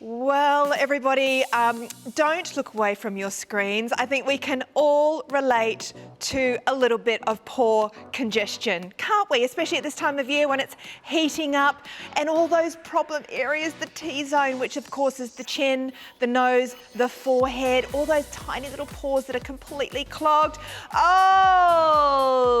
Well, everybody, don't look away from your screens. I think we can all relate to a little bit of pore congestion, can't we? Especially at this time of year when it's heating up and all those problem areas, the T-zone, which of course is the chin, the nose, the forehead, all those tiny little pores that are completely clogged.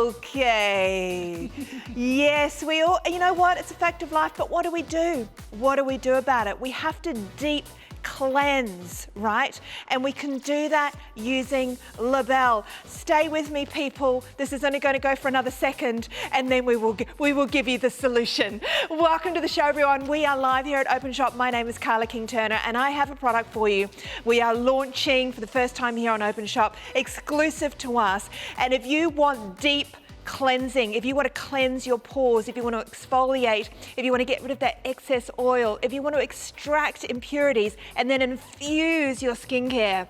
Okay. Yes, we all, you know what? It's a fact of life, but what do we do? What do we do about it? We have to deep cleanse, right? And we can do that using Labelle. Stay with me, people. This is only going to go for another second, and then we will give you the solution. Welcome to the show, everyone. We are live here at Openshop. My name is Carla King-Turner, and I have a product for you. We are launching for the first time here on Openshop, exclusive to us. And if you want deep cleansing, if you want to cleanse your pores, if you want to exfoliate, if you want to get rid of that excess oil, if you want to extract impurities and then infuse your skincare,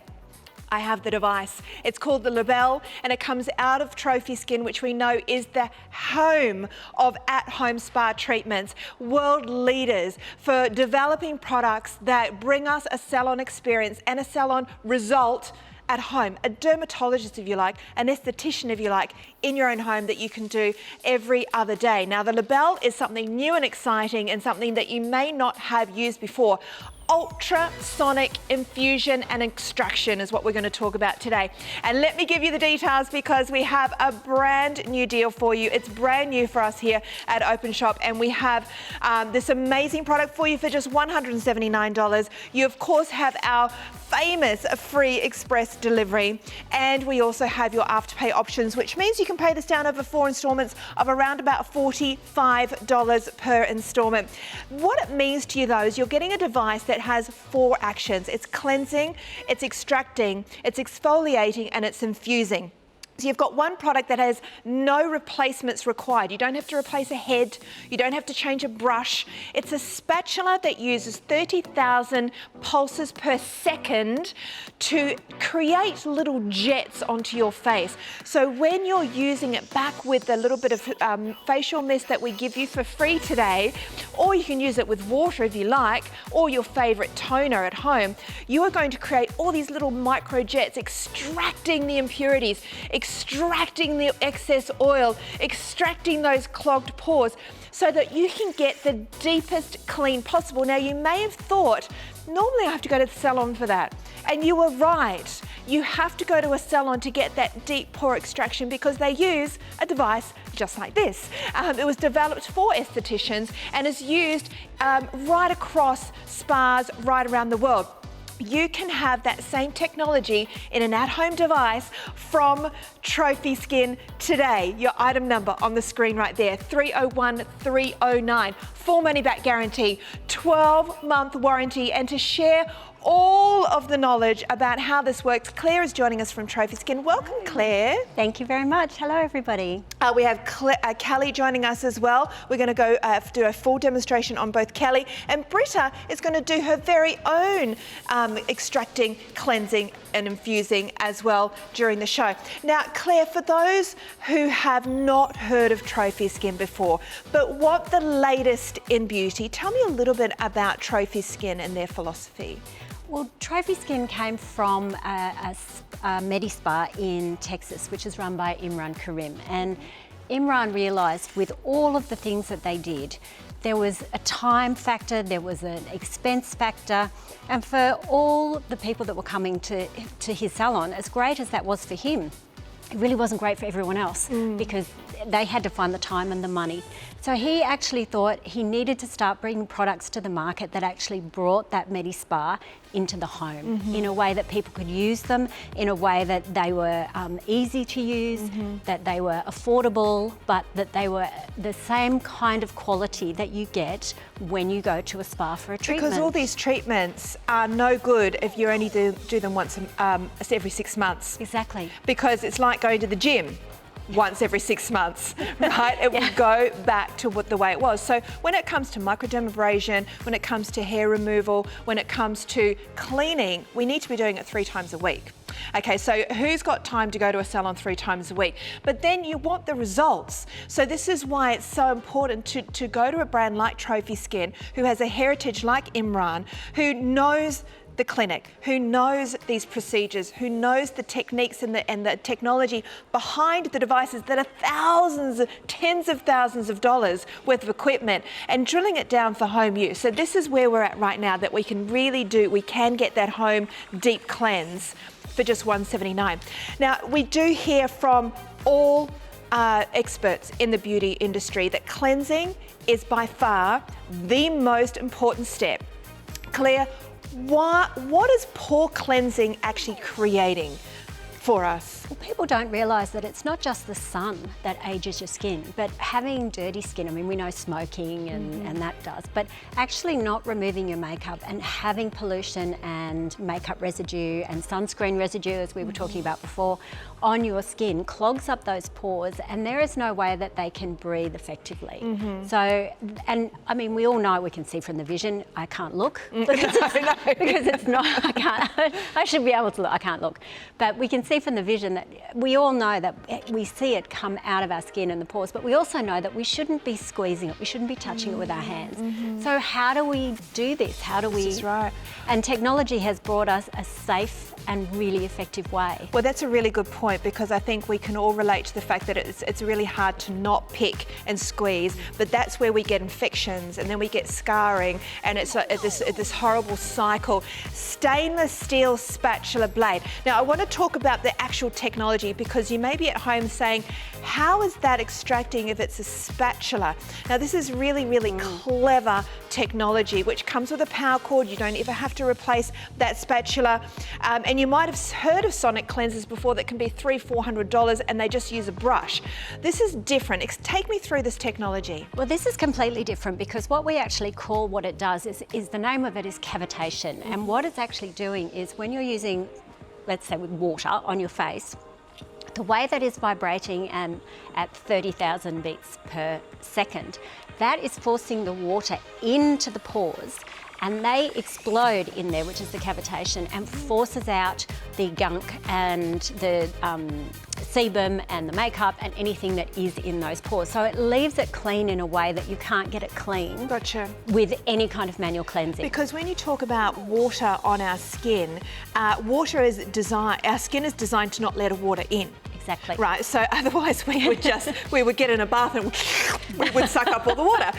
I have the device. It's called the Labelle, and it comes out of Trophy Skin, which we know is the home of at-home spa treatments, world leaders for developing products that bring us a salon experience and a salon result at home, a dermatologist if you like, an esthetician if you like, in your own home that you can do every other day. Now the Labelle is something new and exciting and something that you may not have used before. Ultrasonic infusion and extraction is what we're going to talk about today. And let me give you the details because we have a brand new deal for you. It's brand new for us here at Openshop, and we have this amazing product for you for just $179. You of course have our famous free express delivery, and we also have your afterpay options, which means you can pay this down over 4 installments of around about $45 per installment. What it means to you though is you're getting a device that has 4 actions. It's cleansing, it's extracting, it's exfoliating, and it's infusing. So you've got one product that has no replacements required. You don't have to replace a head. You don't have to change a brush. It's a spatula that uses 30,000 pulses per second to create little jets onto your face. So when you're using it back with a little bit of facial mist that we give you for free today, or you can use it with water if you like, or your favorite toner at home, you are going to create all these little micro jets, extracting the impurities, extracting the excess oil, extracting those clogged pores so that you can get the deepest clean possible. Now you may have thought, normally I have to go to the salon for that. And you were right. You have to go to a salon to get that deep pore extraction because they use a device just like this. It was developed for estheticians and is used right across spas right around the world. You can have that same technology in an at-home device from Trophy Skin today. Your item number on the screen right there, 301309. Full money back guarantee, 12-month warranty, and to share all of the knowledge about how this works, Claire is joining us from Trophy Skin. Welcome, Claire. Thank you very much. Hello, everybody. We have Kelly joining us as well. We're going to go do a full demonstration on both Kelly, and Britta is going to do her very own extracting, cleansing and infusing as well during the show. Now, Claire, for those who have not heard of Trophy Skin before, but want the latest in beauty, tell me a little bit about Trophy Skin and their philosophy. Well, Trophy Skin came from a Medi-Spa in Texas, which is run by Imran Karim. And Imran realised with all of the things that they did, there was a time factor, there was an expense factor, and for all the people that were coming to his salon, as great as that was for him, it really wasn't great for everyone else because they had to find the time and the money. So he actually thought he needed to start bringing products to the market that actually brought that Medi-Spa into the home in a way that people could use them, in a way that they were easy to use, that they were affordable, but that they were the same kind of quality that you get when you go to a spa for a treatment. Because all these treatments are no good if you only do them once every 6 months. Exactly. Because it's like going to the gym. once every 6 months, right? It will go back to the way it was. So when it comes to microdermabrasion, when it comes to hair removal, when it comes to cleaning, we need to be doing it 3 times a week. Okay, so who's got time to go to a salon 3 times a week? But then you want the results. So this is why it's so important to go to a brand like Trophy Skin, who has a heritage like Imran, who knows the clinic, who knows these procedures, who knows the techniques and the technology behind the devices that are thousands, tens of thousands of dollars worth of equipment, and drilling it down for home use. So this is where we're at right now, that we can get that home deep cleanse for just $179. Now, we do hear from all experts in the beauty industry that cleansing is by far the most important step. Claire, what is poor cleansing actually creating for us? Well, people don't realise that it's not just the sun that ages your skin, but having dirty skin. I mean, we know smoking and that does, but actually not removing your makeup and having pollution and makeup residue and sunscreen residue, as we were talking about before, on your skin clogs up those pores, and there is no way that they can breathe effectively. So, and I mean, we all know, we can see from the vision. I can't look because it's not. I can't. I should be able to look. I can't look, but we can see from the vision that we all know that we see it come out of our skin and the pores, but we also know that we shouldn't be squeezing it. We shouldn't be touching it with our hands. So how do we do this? How do we? This is right. And technology has brought us a safe and really effective way. Well, that's a really good point, because I think we can all relate to the fact that it's really hard to not pick and squeeze, but that's where we get infections, and then we get scarring, and it's this horrible cycle. Stainless steel spatula blade. Now, I want to talk about the actual technology, because you may be at home saying, how is that extracting if it's a spatula? Now, this is really, really clever technology, which comes with a power cord. You don't ever have to replace that spatula. And you might have heard of sonic cleansers before that can be $300–400, and they just use a brush. This is different. Take me through this technology. Well, this is completely different, because what we actually call what it does is the name of it is cavitation. And what it's actually doing is, when you're using, let's say, with water on your face, the way that is vibrating at 30,000 beats per second, that is forcing the water into the pores, and they explode in there, which is the cavitation, and forces out the gunk and the sebum and the makeup and anything that is in those pores. So it leaves it clean in a way that you can't get it clean with any kind of manual cleansing. Because when you talk about water on our skin, our skin is designed to not let water in. Exactly. Right, so otherwise we would get in a bath and we would suck up all the water.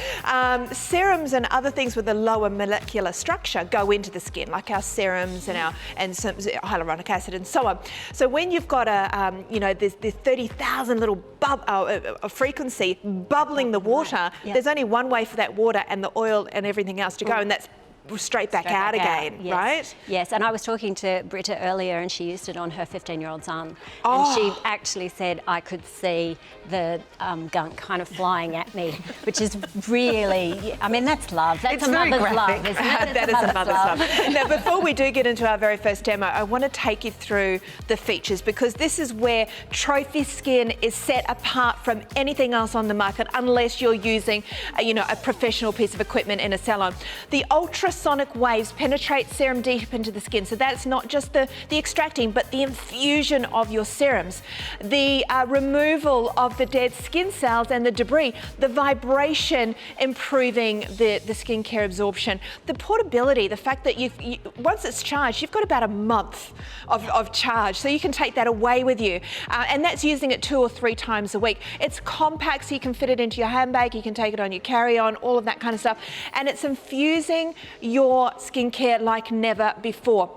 Serums and other things with a lower molecular structure go into the skin, like our serums and some hyaluronic acid and so on. So when you've got this 30,000 little frequency bubbling the water, there's only one way for that water and the oil and everything else to go, and that's straight back out again, yes. Right? Yes, and I was talking to Britta earlier, and she used it on her 15-year-old son. And she actually said, I could see the gunk kind of flying at me, which is really, I mean, that's love. That's a mother's love, isn't it? That is a mother's love. Now, before we do get into our very first demo, I want to take you through the features, because this is where Trophy Skin is set apart from anything else on the market, unless you're using a professional piece of equipment in a salon. The ultrasonic waves penetrate serum deep into the skin, so that's not just the extracting, but the infusion of your serums, the removal of the dead skin cells and the debris, the vibration improving the skincare absorption, the portability, the fact that once it's charged, you've got about a month of charge, so you can take that away with you, and that's using it 2 or 3 times a week. It's compact, so you can fit it into your handbag, you can take it on your carry-on, all of that kind of stuff, and it's infusing your skincare like never before.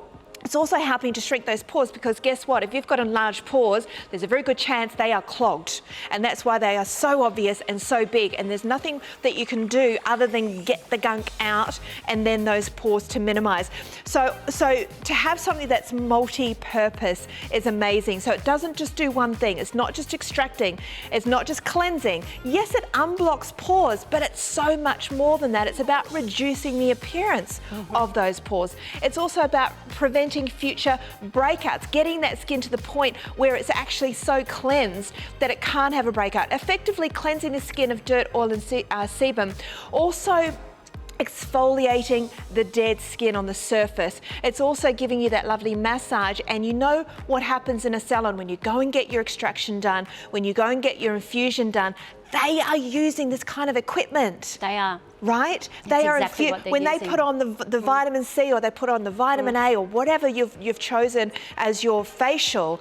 It's also helping to shrink those pores, because guess what? If you've got enlarged pores, there's a very good chance they are clogged. And that's why they are so obvious and so big. And there's nothing that you can do other than get the gunk out and then those pores to minimize. So to have something that's multi-purpose is amazing. So it doesn't just do one thing. It's not just extracting. It's not just cleansing. Yes, it unblocks pores, but it's so much more than that. It's about reducing the appearance of those pores. It's also about preventing preventing future breakouts, getting that skin to the point where it's actually so cleansed that it can't have a breakout, effectively cleansing the skin of dirt, oil and sebum. Also exfoliating the dead skin on the surface. It's also giving you that lovely massage, and you know what happens in a salon when you go and get your extraction done, when you go and get your infusion done, they are using this kind of equipment. They are. Right? That's exactly what they're when using. they put on the vitamin C, or they put on the vitamin A, or whatever you've chosen as your facial,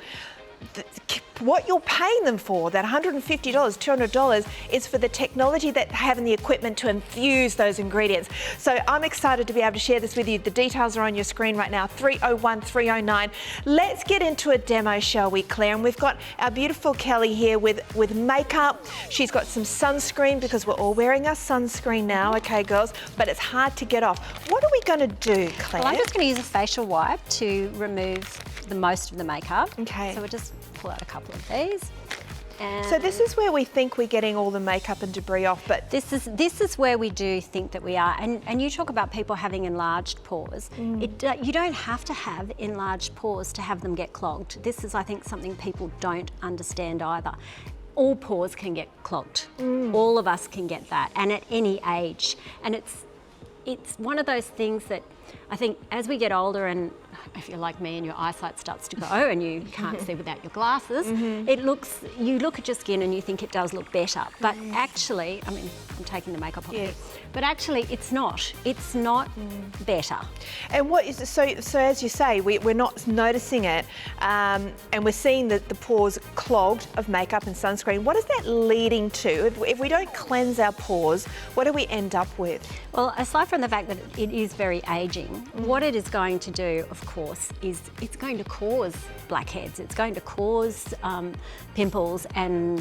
what you're paying them for, that $150, $200, is for the technology that they have in the equipment to infuse those ingredients. So I'm excited to be able to share this with you. The details are on your screen right now, 301-309. Let's get into a demo, shall we, Claire? And we've got our beautiful Kelly here with makeup. She's got some sunscreen, because we're all wearing our sunscreen now, okay, girls? But it's hard to get off. What are we going to do, Claire? Well, I'm just going to use a facial wipe to remove the most of the makeup. Okay. So we'll just pull out a couple of these. And so this is where we think we're getting all the makeup and debris off, but this is where we do think that we are. And you talk about people having enlarged pores. You don't have to have enlarged pores to have them get clogged. This is, I think, something people don't understand either. All pores can get clogged. All of us can get that, and at any age. And it's one of those things that I think as we get older, and if you're like me and your eyesight starts to go and you can't see without your glasses, you look at your skin and you think it does look better. But actually, I mean, I'm taking the makeup off here, but actually it's not. It's not better. And what is so as you say, we're not noticing it, and we're seeing the pores clogged of makeup and sunscreen. What is that leading to? If we don't cleanse our pores, what do we end up with? Well, aside from the fact that it is very aging, what it is going to do, of course, is it's going to cause blackheads. It's going to cause pimples and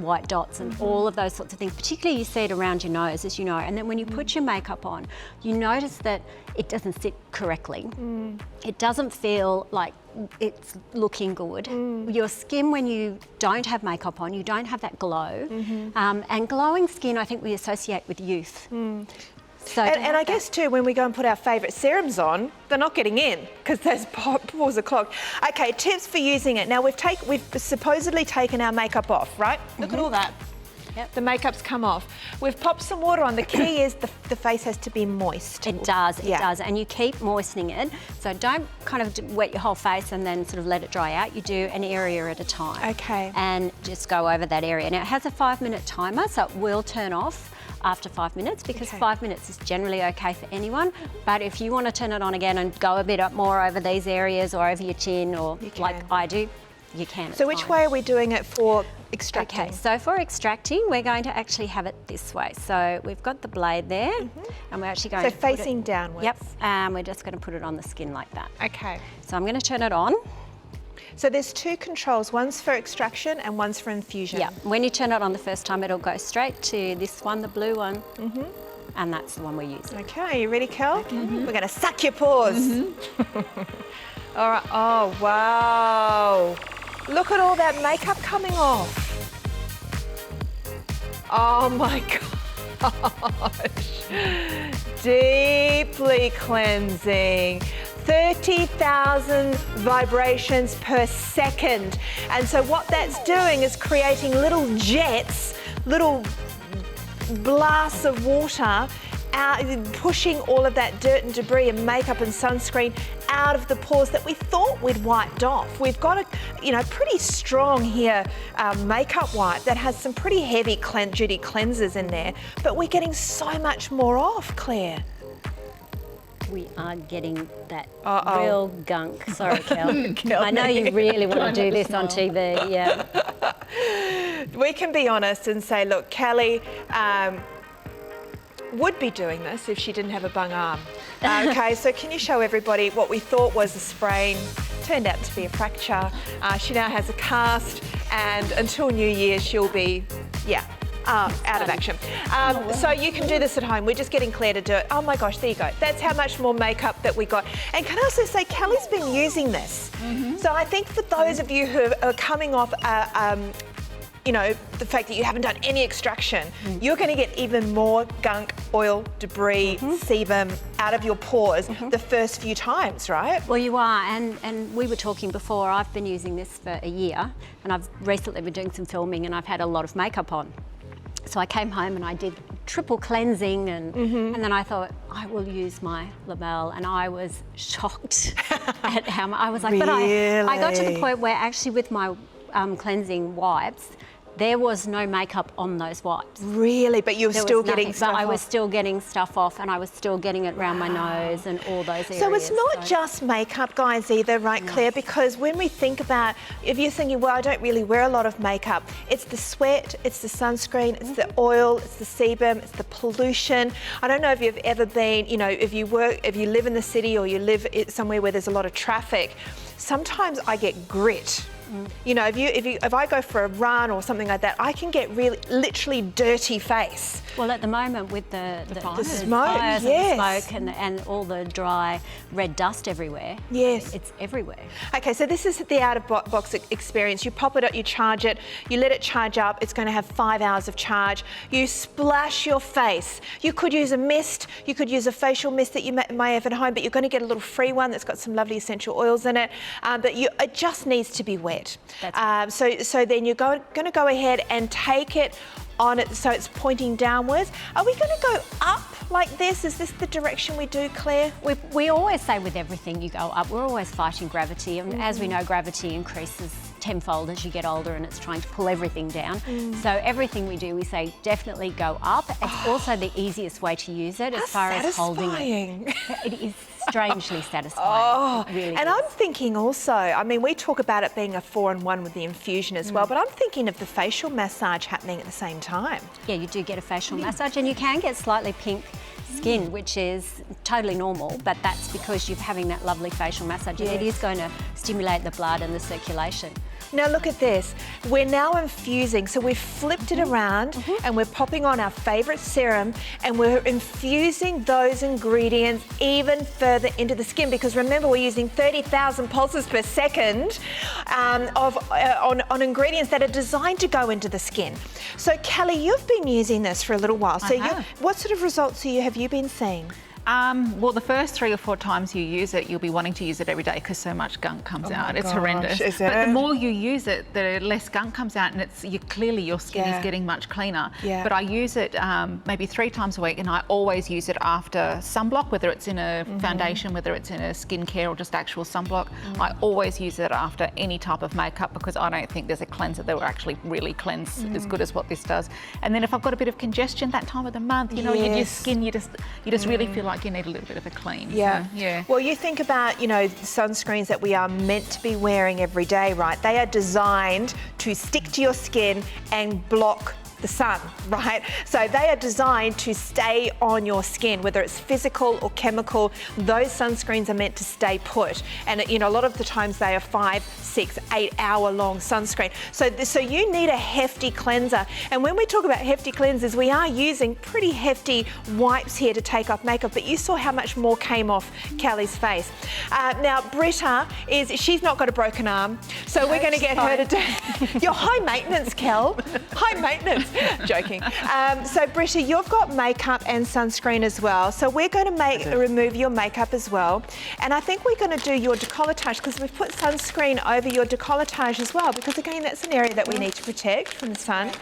white dots and all of those sorts of things. Particularly you see it around your nose, as you know. And then when you put your makeup on, you notice that it doesn't sit correctly. It doesn't feel like it's looking good. Your skin, when you don't have makeup on, you don't have that glow. And glowing skin, I think we associate with youth. So and I guess too, when we go and put our favourite serums on, they're not getting in because those pores are clogged. Okay, tips for using it. Now we've supposedly taken our makeup off, right? Look at all that. Yep. The makeup's come off. We've popped some water on. The key is the face has to be moist. It does, it does. And you keep moistening it. So don't kind of wet your whole face and then sort of let it dry out. You do an area at a time. Okay. And just go over that area. Now it has a 5-minute timer, so it will turn off after 5 minutes, because 5 minutes is generally okay for anyone. But if you want to turn it on again and go a bit up more over these areas or over your chin, or like I do, you can. So which way are we doing it for extracting? Okay, so for extracting, we're going to actually have it this way. So we've got the blade there, and we're actually going to put facing downwards. Yep, and we're just going to put it on the skin like that. Okay. So I'm going to turn it on. So there's two controls, one's for extraction and one's for infusion. Yeah, when you turn it on the first time, it'll go straight to this one, the blue one, and that's the one we're using. Okay, you ready, Kel? We're going to suck your pores. All right. Oh, wow. Look at all that makeup coming off. Oh my gosh. Deeply cleansing. 30,000 vibrations per second. And so what that's doing is creating little jets, little blasts of water out, pushing all of that dirt and debris and makeup and sunscreen out of the pores that we thought we'd wiped off. We've got a pretty strong here makeup wipe that has some pretty heavy duty cleansers in there, but we're getting so much more off, Claire. We are getting that real gunk. Sorry, Kel. I know you really want to do this on TV, yeah. We can be honest and say, look, Kelly would be doing this if she didn't have a bung arm. Okay, so can you show everybody what we thought was a sprain, turned out to be a fracture. She now has a cast, and until New Year she'll be, out of action. So you can do this at home. We're just getting Claire to do it. Oh my gosh, there you go. That's how much more makeup that we got. And can I also say, Kelly's been using this. So I think for those of you who are coming off you know, the fact that you haven't done any extraction, you're going to get even more gunk, oil, debris, sebum out of your pores the first few times, right? Well, you are, and we were talking before, I've been using this for a year, and I've recently been doing some filming and I've had a lot of makeup on. So I came home and I did triple cleansing, and then I thought, I will use my Labelle, and I was shocked at how much, I was like, but I got to the point where actually with my cleansing wipes, there was no makeup on those wipes. Really? But you were still getting stuff off? But I was still getting stuff off, and I was still getting it around my nose and all those areas. So it's not just makeup, guys, either, right, Claire? Because when we think about, if you're thinking, well, I don't really wear a lot of makeup, it's the sweat, it's the sunscreen, it's the oil, it's the sebum, it's the pollution. I don't know if you've ever been, you know, if you live in the city or you live somewhere where there's a lot of traffic, sometimes I get grit. You know, if I go for a run or something like that, I can get literally dirty face. Well, at the moment with the smoke, fires and the smoke and all the dry red dust everywhere. Yes. It's everywhere. Okay, so this is the out-of-box experience. You pop it up, you charge it, you let it charge up. It's going to have 5 hours of charge. You splash your face. You could use a mist. You could use a facial mist that you may have at home, but you're going to get a little free one that's got some lovely essential oils in it. But it just needs to be wet. So then you're going to go ahead and take it on it so it's pointing downwards. Are we going to go up like this? Is this the direction we do, Claire? We always say with everything you go up. We're always fighting gravity, and as we know, gravity increases tenfold as you get older, and it's trying to pull everything down. So everything we do, we say definitely go up. It's also the easiest way to use it as far as holding it. It is strangely satisfying. It really and is. I'm thinking also, I mean, we talk about it being a 4-in-1 with the infusion as well, but I'm thinking of the facial massage happening at the same time. Yeah, you do get a facial massage, and you can get slightly pink skin, which is totally normal, but that's because you're having that lovely facial massage, and it is going to stimulate the blood and the circulation. Now look at this. We're now infusing, so we've flipped it around and we're popping on our favourite serum, and we're infusing those ingredients even further into the skin, because remember, we're using 30,000 pulses per second on ingredients that are designed to go into the skin. So Kelly, you've been using this for a little while. So what sort of results have you been seeing? Well, the first 3 or 4 times you use it, you'll be wanting to use it every day because so much gunk comes out. It's horrendous. But the more you use it, the less gunk comes out, and clearly your skin is getting much cleaner. But I use it maybe 3 times a week, and I always use it after sunblock, whether it's in a foundation, whether it's in a skincare or just actual sunblock. I always use it after any type of makeup, because I don't think there's a cleanser that will actually really cleanse as good as what this does. And then if I've got a bit of congestion that time of the month, you know, your skin, you just really feel like you need a little bit of a clean. So, Well, you think about, you know, sunscreens that we are meant to be wearing every day, right? They are designed to stick to your skin and block the sun, right? So they are designed to stay on your skin, whether it's physical or chemical. Those sunscreens are meant to stay put, and you know, a lot of the times they are 5, 6, 8 hour long sunscreen. So you need a hefty cleanser, and when we talk about hefty cleansers, we are using pretty hefty wipes here to take off makeup, but you saw how much more came off Kelly's face. Now Britta, she's not got a broken arm, so we're going to get her to do. You're high maintenance, Kel. High maintenance. Joking. So Britta, you've got makeup and sunscreen as well. So we're going to remove your makeup as well. And I think we're going to do your décolletage, because we've put sunscreen over your décolletage as well, because again, that's an area that we need to protect from the sun.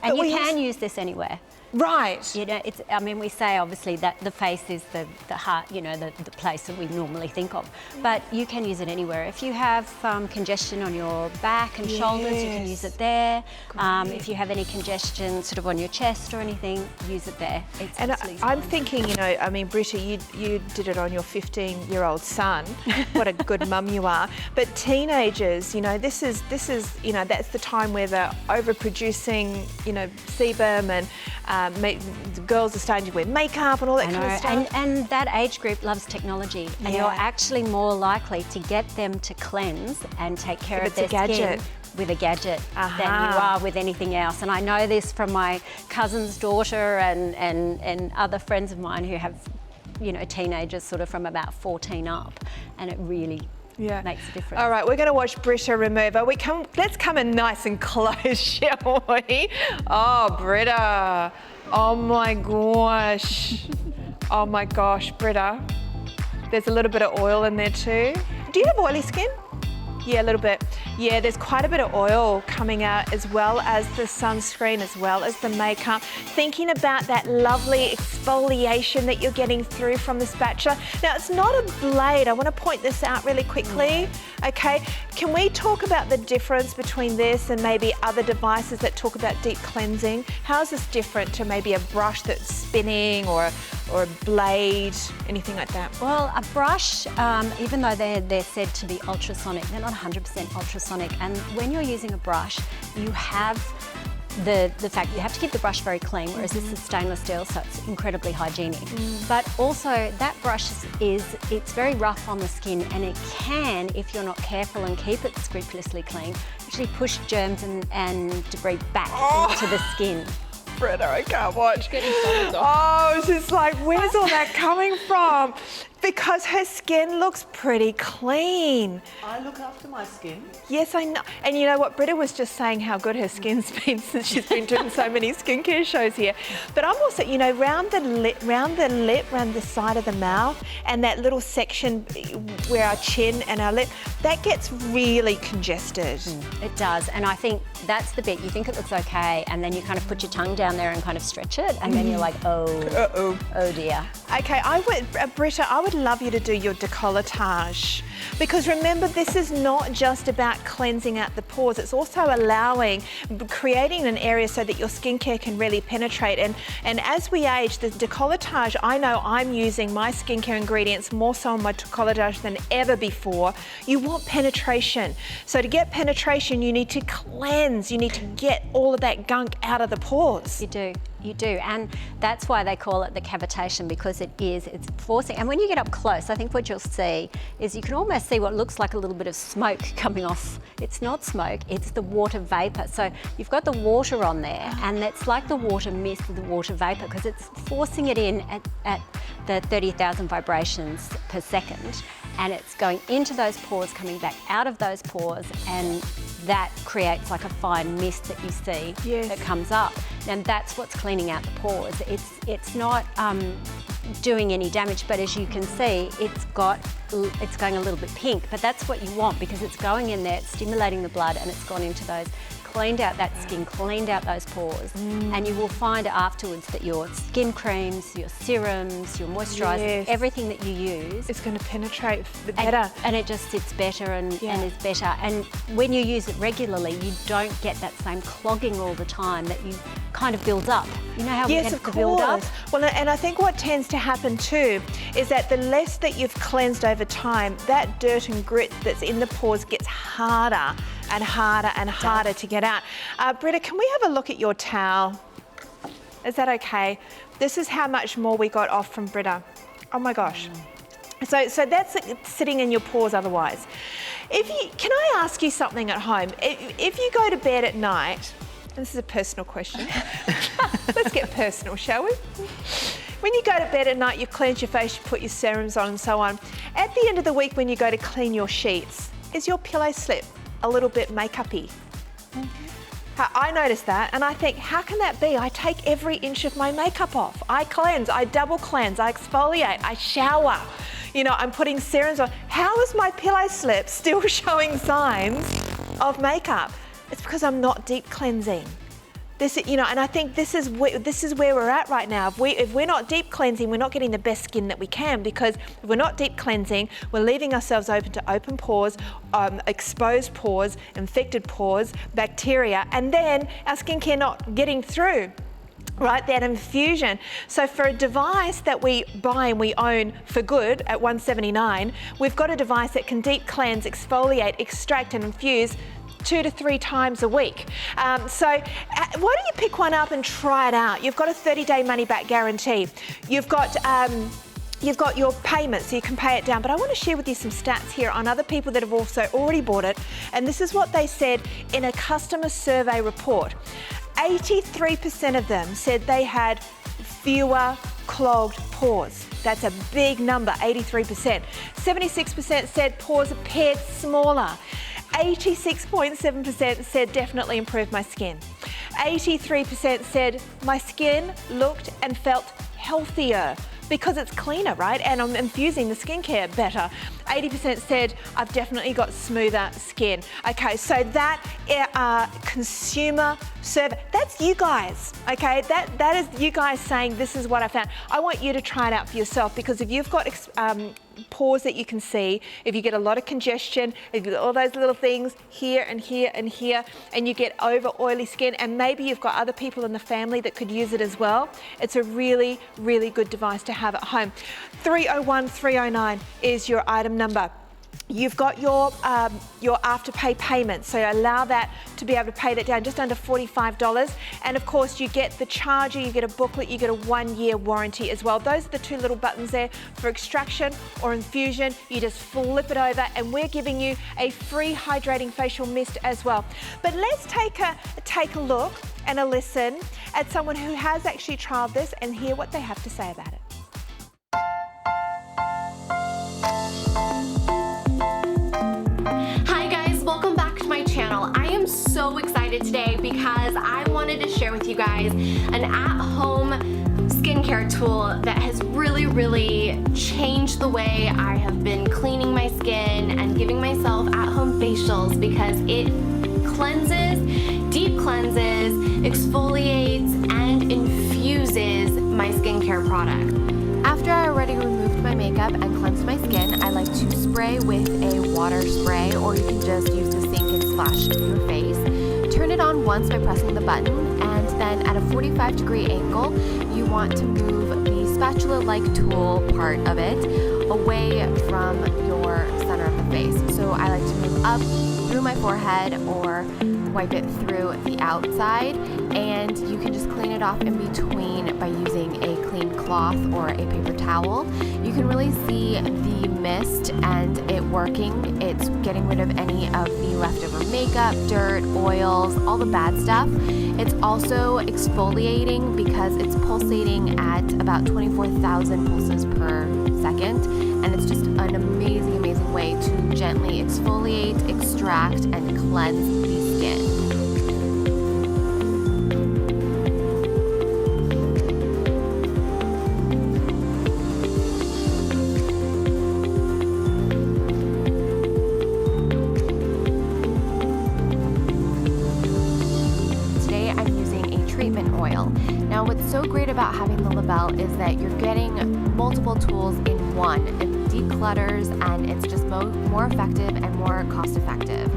And you can use this anywhere. Right. You know, I mean, we say obviously that the face is the heart, you know, the place that we normally think of. But you can use it anywhere. If you have congestion on your back and shoulders, you can use it there. If you have any congestion sort of on your chest or anything, use it there. It's I'm thinking, you know, I mean, Britta, you did it on your 15-year-old son. What a good mum you are. But teenagers, you know, this is, you know, that's the time where they're overproducing, you know, sebum, and girls are starting to wear makeup and all that kind of stuff. And that age group loves technology, and you're actually more likely to get them to cleanse and take care of their skin with a gadget than you are with anything else. And I know this from my cousin's daughter and other friends of mine who have, you know, teenagers sort of from about 14 up, and it really makes a difference. All right, we're going to watch Britta remove her. Let's come in nice and close, shall we? Oh, Britta. Oh my gosh. Oh my gosh, Britta. There's a little bit of oil in there too. Do you have oily skin? Yeah, a little bit. Yeah, there's quite a bit of oil coming out, as well as the sunscreen, as well as the makeup. Thinking about that lovely exfoliation that you're getting through from the spatula. Now, it's not a blade. I want to point this out really quickly. Okay, can we talk about the difference between this and maybe other devices that talk about deep cleansing? How is this different to maybe a brush that's spinning or a blade, anything like that? Well, a brush, even though they're said to be ultrasonic, they're not 100% ultrasonic. And when you're using a brush, you have the fact you have to keep the brush very clean, whereas this is stainless steel, so it's incredibly hygienic. But also that brush it's very rough on the skin, and it can, if you're not careful and keep it scrupulously clean, actually push germs and debris back into the skin. Britta, I can't watch. Oh, it's just like, where's all that coming from? Because her skin looks pretty clean. I look after my skin. Yes, I know. And you know what? Britta was just saying how good her skin's been since she's been doing so many skincare shows here. But I'm also, you know, round the lip, round the side of the mouth, and that little section where our chin and our lip, that gets really congested. It does, and I think that's the bit. You think it looks okay, and then you kind of put your tongue down there and kind of stretch it, and then you're like, oh dear. Okay, Britta, I would love you to do your decolletage, because remember, this is not just about cleansing out the pores, it's also creating an area so that your skincare can really penetrate. And as we age, the decolletage, I know I'm using my skincare ingredients more so on my decolletage than ever before. You want penetration. So to get penetration, you need to cleanse, you need to get all of that gunk out of the pores. You do, and that's why they call it the cavitation, because it's forcing. And when you get up close, I think what you'll see is you can almost see what looks like a little bit of smoke coming off. It's not smoke, it's the water vapor. So you've got the water on there, and it's like the water mist, the water vapor, because it's forcing it in at the 30,000 vibrations per second, and it's going into those pores, coming back out of those pores, and that creates like a fine mist that you see that comes up. And that's what's cleaning out the pores. It's not doing any damage, but as you can see, it's going a little bit pink, but that's what you want, because it's going in there, it's stimulating the blood, and it's gone into those, cleaned out that skin, cleaned out those pores, and you will find afterwards that your skin creams, your serums, your moisturisers, everything that you use, it's going to penetrate better. And it just sits better and is better. And when you use it regularly, you don't get that same clogging all the time that you kind of builds up. You know how we get to build up? Well, and I think what tends to happen too is that the less that you've cleansed over time, that dirt and grit that's in the pores gets harder and harder and harder to get out. Britta, can we have a look at your towel? Is that okay? This is how much more we got off from Britta. Oh my gosh. So that's sitting in your pores otherwise. Can I ask you something at home? If you go to bed at night, and this is a personal question. Let's get personal, shall we? When you go to bed at night, you cleanse your face, you put your serums on and so on. At the end of the week, when you go to clean your sheets, is your pillow slip a little bit makeup-y? I notice that, and I think, how can that be? I take every inch of my makeup off. I cleanse, I double cleanse, I exfoliate, I shower. You know, I'm putting serums on. How is my pillow slip still showing signs of makeup? It's because I'm not deep cleansing. And I think this is where we're at right now. If we're not deep cleansing, we're not getting the best skin that we can, because if we're not deep cleansing, we're leaving ourselves open to open pores, exposed pores, infected pores, bacteria, and then our skincare not getting through. Right, that infusion. So for a device that we buy and we own for good at $179, we've got a device that can deep cleanse, exfoliate, extract and infuse 2 to 3 times a week. So why don't you pick one up and try it out? You've got a 30-day money-back guarantee. You've got your payment, so you can pay it down. But I want to share with you some stats here on other people that have also already bought it. And this is what they said in a customer survey report. 83% of them said they had fewer clogged pores. That's a big number, 83%. 76% said pores appeared smaller. 86.7% said definitely improved my skin. 83% said my skin looked and felt healthier because it's cleaner, right? And I'm infusing the skincare better. 80% said I've definitely got smoother skin. Okay, so that consumer survey, that's you guys, okay? That is you guys saying this is what I found. I want you to try it out for yourself, because if you've got pores that you can see, if you get a lot of congestion, if you get all those little things here and here and here, and you get over oily skin, and maybe you've got other people in the family that could use it as well, it's a really, really good device to have at home. 301309 is your item number. You've got your afterpay payment, so allow that to be able to pay that down, just under $45. And of course, you get the charger, you get a booklet, you get a 1-year warranty as well. Those are the 2 little buttons there for extraction or infusion. You just flip it over, and we're giving you a free hydrating facial mist as well. But let's take a look and a listen at someone who has actually trialed this and hear what they have to say about it. I am so excited today because I wanted to share with you guys an at-home skincare tool that has really, really changed the way I have been cleaning my skin and giving myself at-home facials, because it cleanses, deep cleanses, exfoliates, and infuses my skincare product. After I already removed my makeup and cleansed my skin, I like to spray with a water spray, or you can just use the sink and splash your face. Turn it on once by pressing the button, and then at a 45-degree angle, you want to move the spatula-like tool part of it away from your center of the face. So I like to move up through my forehead or wipe it through the outside, and you can just clean it off in between by using a clean cloth or a paper towel. You can really see the mist and it working. It's getting rid of any of the leftover makeup, dirt, oils, all the bad stuff. It's also exfoliating because it's pulsating at about 24,000 pulses per second, and it's just an amazing, amazing way to gently exfoliate, extract, and cleanse the skin. Today I'm using a treatment oil. Now what's so great about having the Labelle is that you're getting multiple tools in one. It declutters, and it's just more effective and more cost effective.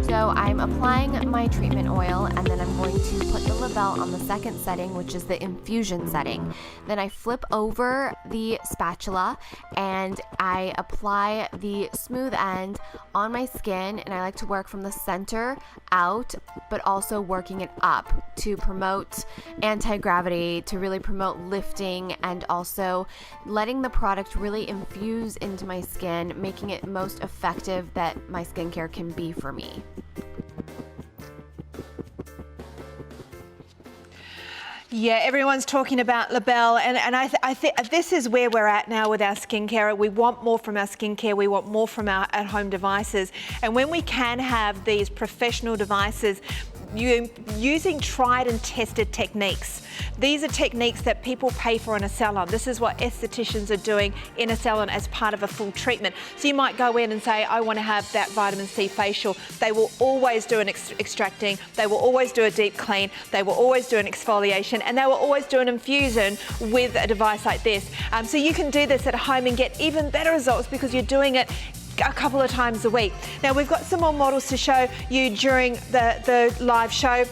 So I'm applying my treatment oil, and then I'm going to put the Labelle on the second setting, which is the infusion setting. Then I flip over the spatula and I apply the smooth end on my skin, and I like to work from the center out, but also working it up to promote anti-gravity, to really promote lifting, and also letting the product really infuse into my skin, making it most effective that my skincare can be for me. Yeah, everyone's talking about Labelle, and I think this is where we're at now with our skincare. We want more from our skincare. We want more from our at-home devices. And when we can have these professional devices, using tried and tested techniques. These are techniques that people pay for in a salon. This is what estheticians are doing in a salon as part of a full treatment. So you might go in and say, I want to have that vitamin C facial. They will always do an extracting. They will always do a deep clean. They will always do an exfoliation, and they will always do an infusion with a device like this. So you can do this at home and get even better results because you're doing it a couple of times a week. Now we've got some more models to show you during the live show.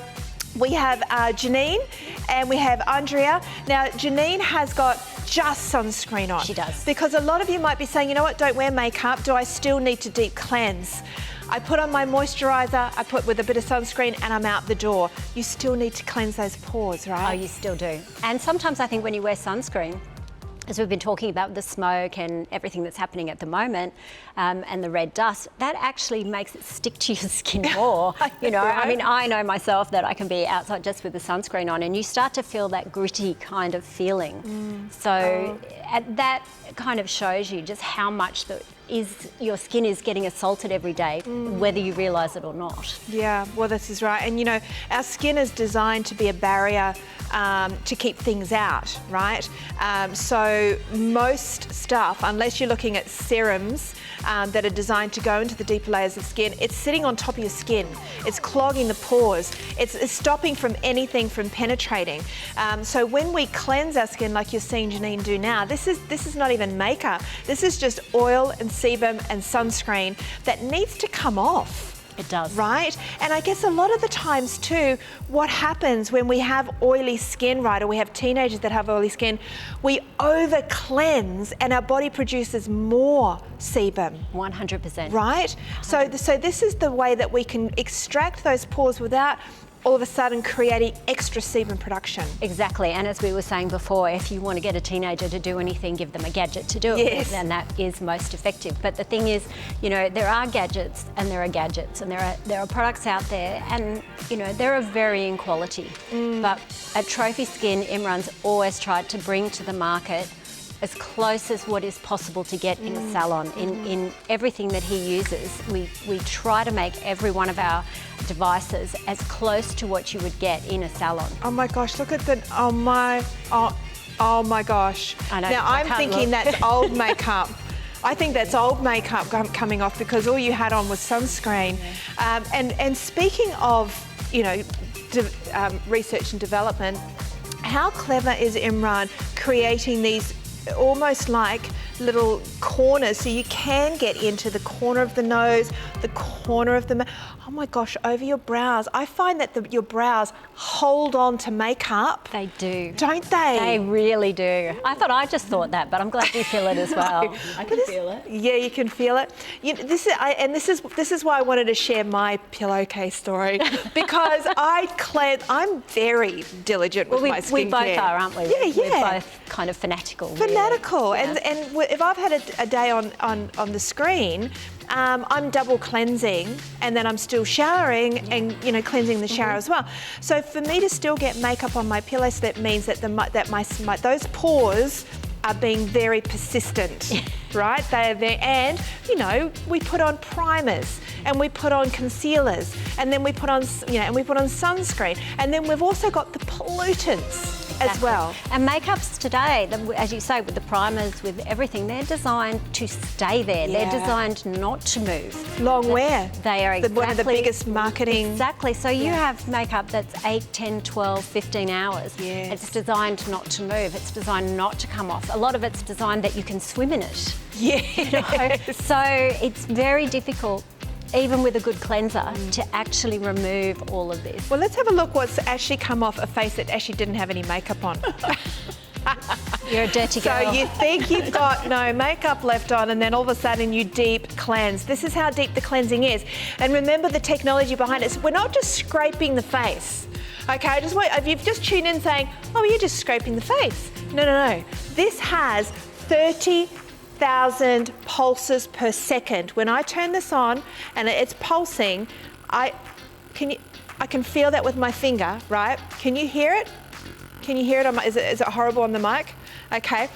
We have Janine and we have Andrea. Now Janine has got just sunscreen on. She does. Because a lot of you might be saying, you know what, don't wear makeup. Do I still need to deep cleanse? I put on my moisturiser, I put with a bit of sunscreen, and I'm out the door. You still need to cleanse those pores, right? Oh, you still do. And sometimes I think when you wear sunscreen, as we've been talking about the smoke and everything that's happening at the moment, and the red dust, that actually makes it stick to your skin more. You know, I mean, I know myself that I can be outside just with the sunscreen on, and you start to feel that gritty kind of feeling. So that kind of shows you just how much your skin is getting assaulted every day, whether you realise it or not. Yeah, well, this is right. And you know, our skin is designed to be a barrier to keep things out, right? So most stuff, unless you're looking at serums that are designed to go into the deeper layers of skin, it's sitting on top of your skin. It's clogging the pores. It's stopping from anything from penetrating. So when we cleanse our skin, like you're seeing Janine do now, this is not even makeup. This is just oil and sebum and sunscreen that needs to come off. It does. Right? And I guess a lot of the times too, what happens when we have oily skin, right, or we have teenagers that have oily skin, we over cleanse and our body produces more sebum. 100%. Right? 100%. So this is the way that we can extract those pores without all of a sudden creating extra sebum production. Exactly, and as we were saying before, if you want to get a teenager to do anything, give them a gadget to do it with, and that is most effective. But the thing is, you know, there are gadgets and there are gadgets, and there are products out there, and you know, they're of varying quality. But at Trophy Skin, Imran's always tried to bring to the market as close as what is possible to get in a salon. In everything that he uses, we try to make every one of our devices as close to what you would get in a salon. Oh my gosh, look at the, oh my gosh. I know, now I'm thinking that's old makeup. I think that's old makeup coming off because all you had on was sunscreen. And speaking of, you know, research and development, how clever is Imran creating these almost like little corners so you can get into the corner of the nose, the corner of the mouth. Oh my gosh, over your brows. I find that your brows hold on to makeup. They do. Don't they? They really do. I just thought that, but I'm glad you feel it as well. I can feel it. Yeah, you can feel it. You know, this is why I wanted to share my pillowcase story because I'm very diligent with my skincare. We both are, aren't we? Yeah, yeah. We're both kind of fanatical. Fanatical, really. and if I've had a day on the screen, I'm double cleansing and then I'm still showering and, you know, cleansing the shower as well. So for me to still get makeup on my pillows, that means that those pores are being very persistent, right? They are there, and you know, we put on primers and we put on concealers and then we put on, you know, and we put on sunscreen, and then we've also got the pollutants as well. And makeups today, as you say, with the primers, with everything, they're designed to stay there. Yeah. They're designed not to move. Long wear. They are exactly one of the biggest marketing. Exactly. So you have makeup that's 8, 10, 12, 15 hours. Yes. It's designed not to move. It's designed not to come off. A lot of it's designed that you can swim in it. Yeah. You know? So it's very difficult, even with a good cleanser, to actually remove all of this. Well, let's have a look what's actually come off a face that actually didn't have any makeup on. You're a dirty girl. So you think you've got no makeup left on, and then all of a sudden you deep cleanse. This is how deep the cleansing is. And remember the technology behind it. So we're not just scraping the face. Okay, if you've just tuned in saying, oh, you're just scraping the face. No. This has 30,000 pulses per second. When I turn this on and it's pulsing, I can feel that with my finger, right? Can you hear it? Can you hear it? Is it horrible on the mic? Okay.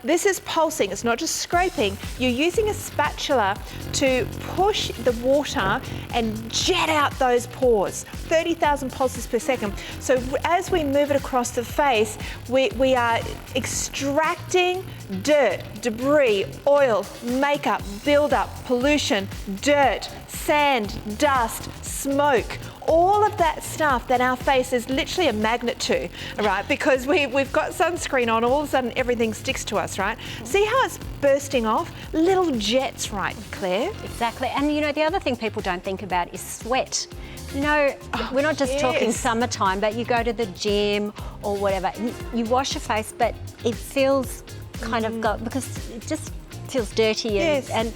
This is pulsing. It's not just scraping. You're using a spatula to push the water and jet out those pores. 30,000 pulses per second. So as we move it across the face, we are extracting dirt, debris, oil, makeup, buildup, pollution, dirt, sand, dust, smoke, all of that stuff that our face is literally a magnet to, right? Because we've got sunscreen on, all of a sudden everything sticks to us, right? See how it's bursting off? Little jets, right, Claire? Exactly. And you know, the other thing people don't think about is sweat. You know, we're not just talking summertime, but you go to the gym or whatever, you wash your face, but it feels kind of because it just feels dirty, and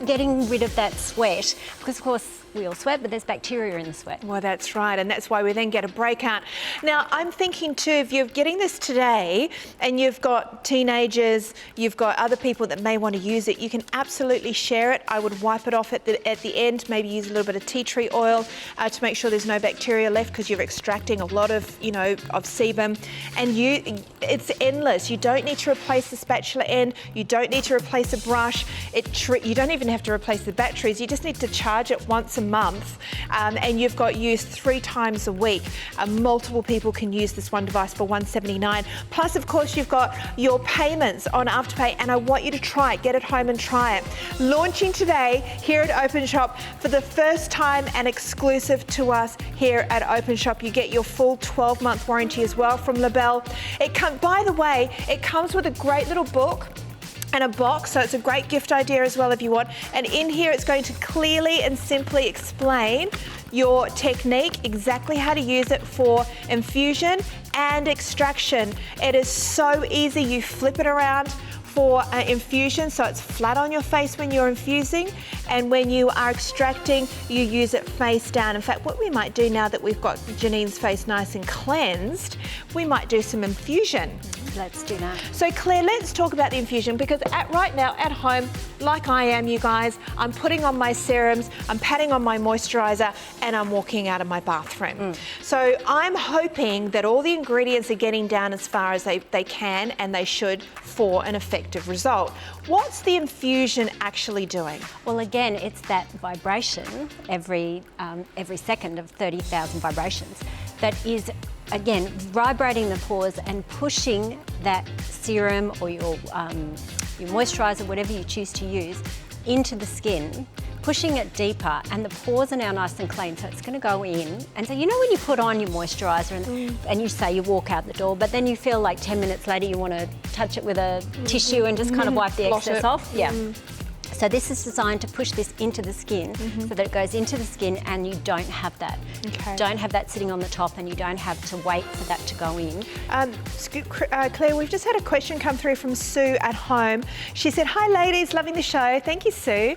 getting rid of that sweat, because of course we all sweat, but there's bacteria in the sweat. Well, that's right, and that's why we then get a breakout. Now, I'm thinking too, if you're getting this today and you've got teenagers, you've got other people that may want to use it, you can absolutely share it. I would wipe it off at the end, maybe use a little bit of tea tree oil to make sure there's no bacteria left, because you're extracting a lot of, of sebum. And it's endless. You don't need to replace the spatula end. You don't need to replace a brush. You don't even have to replace the batteries. You just need to charge it once a month, and you've got use 3 times a week. Multiple people can use this one device for $179. Plus, of course, you've got your payments on Afterpay, and I want you to try it. Get it home and try it. Launching today here at Openshop for the first time and exclusive to us here at Openshop. You get your full 12-month warranty as well from Labelle. By the way, it comes with a great little book and a box, so it's a great gift idea as well if you want. And in here, it's going to clearly and simply explain your technique, exactly how to use it for infusion and extraction. It is so easy. You flip it around for infusion, so it's flat on your face when you're infusing, and when you are extracting, you use it face down. In fact, what we might do now that we've got Janine's face nice and cleansed, we might do some infusion. Let's do that. So Claire, let's talk about the infusion, because right now at home, like I am, you guys, I'm putting on my serums, I'm patting on my moisturizer, and I'm walking out of my bathroom. So I'm hoping that all the ingredients are getting down as far as they can and they should for an effective result. What's the infusion actually doing? Well, again, it's that vibration every second of 30,000 vibrations that is, again, vibrating the pores and pushing that serum or your moisturizer, whatever you choose to use, into the skin, pushing it deeper, and the pores are now nice and clean, so it's going to go in. And so, you know when you put on your moisturizer and you say you walk out the door, but then you feel like 10 minutes later you want to touch it with a tissue and just kind of wipe the excess off? Yeah. So this is designed to push this into the skin so that it goes into the skin and you don't have that. Okay. Don't have that sitting on the top, and you don't have to wait for that to go in. Claire, we've just had a question come through from Sue at home. She said, "Hi ladies, loving the show." Thank you, Sue.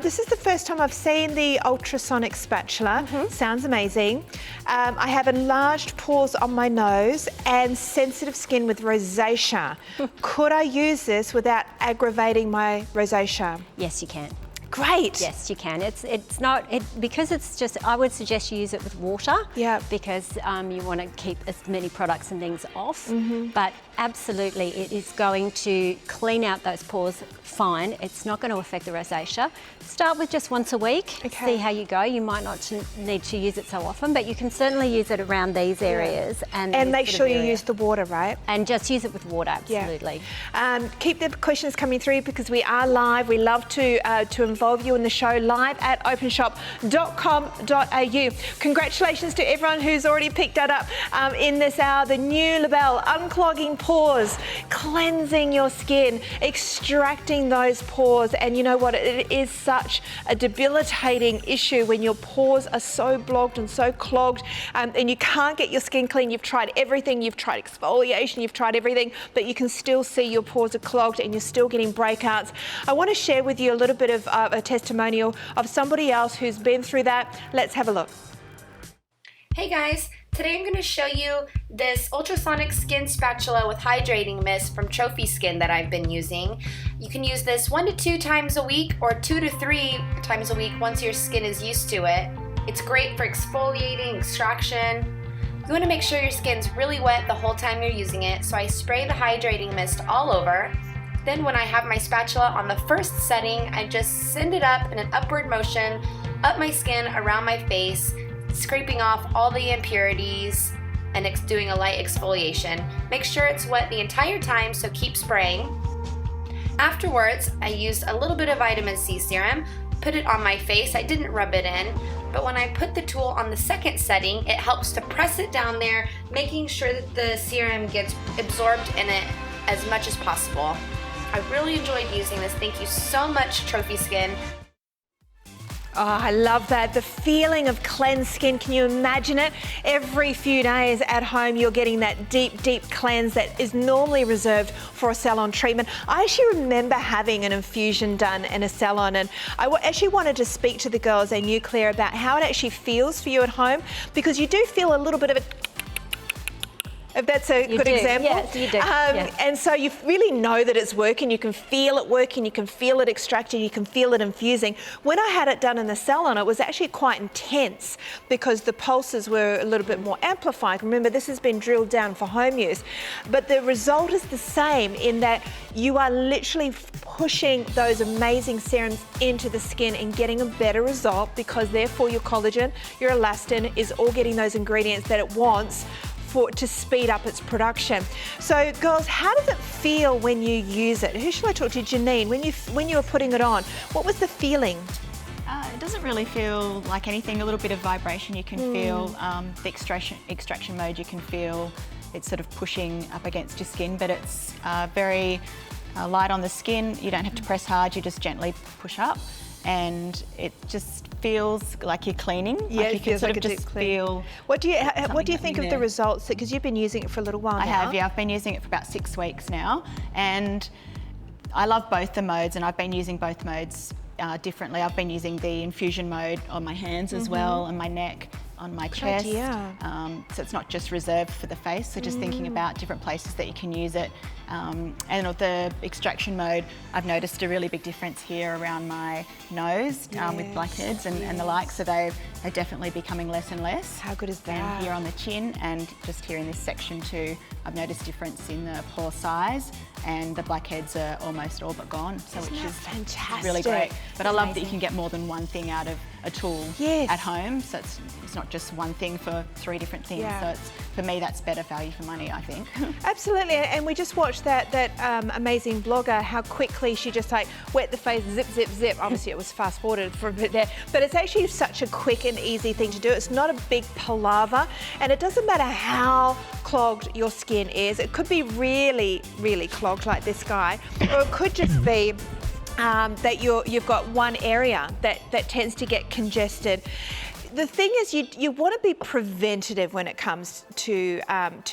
This is the first time I've seen the ultrasonic spatula. Sounds amazing. I have enlarged pores on my nose and sensitive skin with rosacea. Could I use this without aggravating my rosacea? Yes, you can. Great. Yes, you can. It's not because it's just. I would suggest you use it with water. Yeah. Because you want to keep as many products and things off. But absolutely, it is going to clean out those pores fine. It's not going to affect the rosacea. Start with just once a week. Okay. See how you go. You might not need to use it so often, but you can certainly use it around these areas. And make sure you use the water, right? And just use it with water. Absolutely. Yeah. Keep the questions coming through, because we are live. We love to involve you in the show live at openshop.com.au. Congratulations to everyone who's already picked that up in this hour. The new Labelle, unclogging pores, cleansing your skin, extracting those pores. And you know what? It is such a debilitating issue when your pores are so blocked and so clogged, and you can't get your skin clean. You've tried everything. You've tried exfoliation. You've tried everything, but you can still see your pores are clogged and you're still getting breakouts. I want to share with you a little bit of a testimonial of somebody else who's been through that. Let's have a look. Hey guys, today I'm going to show you this ultrasonic skin spatula with hydrating mist from Trophy Skin that I've been using. You can use this 1 to 2 times a week or 2 to 3 times a week once your skin is used to it. It's great for exfoliating, extraction. You want to make sure your skin's really wet the whole time you're using it, so I spray the hydrating mist all over. Then when I have my spatula on the first setting, I just send it up in an upward motion, up my skin, around my face, scraping off all the impurities and doing a light exfoliation. Make sure it's wet the entire time, so keep spraying. Afterwards, I used a little bit of vitamin C serum, put it on my face. I didn't rub it in, but when I put the tool on the second setting, it helps to press it down there, making sure that the serum gets absorbed in it as much as possible. I really enjoyed using this. Thank you so much, Trophy Skin. Oh, I love that. The feeling of cleansed skin, can you imagine it? Every few days at home, you're getting that deep, deep cleanse that is normally reserved for a salon treatment. I actually remember having an infusion done in a salon, and I actually wanted to speak to the girls, they knew, Claire, about how it actually feels for you at home, because you do feel a little bit of a, if that's a good example. Yes, you do. Yes. And so you really know that it's working. You can feel it working. You can feel it extracting. You can feel it infusing. When I had it done in the salon, it was actually quite intense because the pulses were a little bit more amplified. Remember, this has been drilled down for home use. But the result is the same in that you are literally pushing those amazing serums into the skin and getting a better result, because therefore your collagen, your elastin is all getting those ingredients that it wants to speed up its production. So girls, how does it feel when you use it? Who should I talk to? Janine, when you were putting it on, what was the feeling? It doesn't really feel like anything. A little bit of vibration you can feel. The extraction mode you can feel. It's sort of pushing up against your skin, but it's very light on the skin. You don't have to press hard, you just gently push up, and it just feels like you're cleaning. Yeah, like you it feels can like sort of a deep just clean. feel. What do you think of the results? Because you've been using it for a little while now. I have, yeah. I've been using it for about 6 weeks now, and I love both the modes, and I've been using both modes differently. I've been using the infusion mode on my hands as well, and my neck, on my chest. So it's not just reserved for the face, so just thinking about different places that you can use it. And with the extraction mode, I've noticed a really big difference here around my nose with blackheads and the like, so they're definitely becoming less and less. How good is that? And here on the chin, and just here in this section too, I've noticed difference in the pore size, and the blackheads are almost all but gone, so which is fantastic. Really great. But I love that you can get more than one thing out of a tool at home, so it's not just one thing for 3 different things. So it's, for me, that's better value for money, I think. Absolutely, and we just watched that amazing blogger, how quickly she just like wet the face, zip, zip, zip. Obviously it was fast forwarded for a bit there, but it's actually such a quick and easy thing to do. It's not a big palaver, and it doesn't matter how clogged your skin is. It could be really, really clogged like this guy, or it could just be that you've got one area that tends to get congested. The thing is, you want to be preventative when it comes to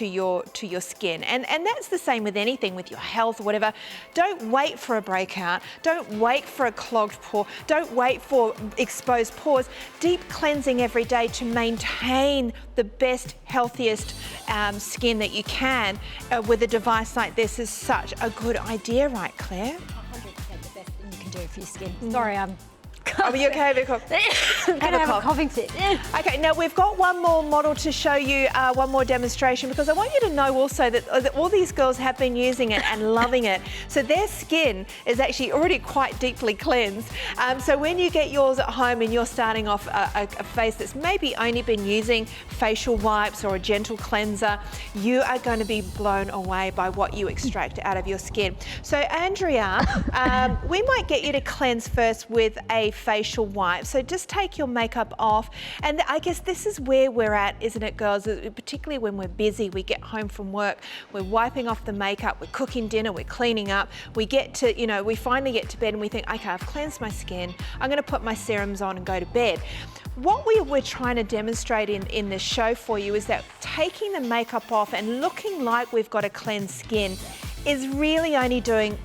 your skin, and that's the same with anything, with your health or whatever. Don't wait for a breakout. Don't wait for a clogged pore. Don't wait for exposed pores. Deep cleansing every day to maintain the best, healthiest skin that you can with a device like this is such a good idea, right, Claire? 100% the best thing you can do for your skin. Sorry, I'm... Are you okay, Vic? I'm gonna have a coughing fit. Okay, now we've got one more model to show you, one more demonstration, because I want you to know also that all these girls have been using it and loving it. So their skin is actually already quite deeply cleansed. So when you get yours at home and you're starting off a face that's maybe only been using facial wipes or a gentle cleanser, you are going to be blown away by what you extract out of your skin. So Andrea, we might get you to cleanse first with a facial wipe. So just take your makeup off, and I guess this is where we're at, isn't it, girls? Particularly when we're busy, we get home from work, we're wiping off the makeup, we're cooking dinner, we're cleaning up, we get to, we finally get to bed and we think, okay, I've cleansed my skin, I'm going to put my serums on and go to bed. What we're trying to demonstrate in this show for you is that taking the makeup off and looking like we've got a cleansed skin is really only doing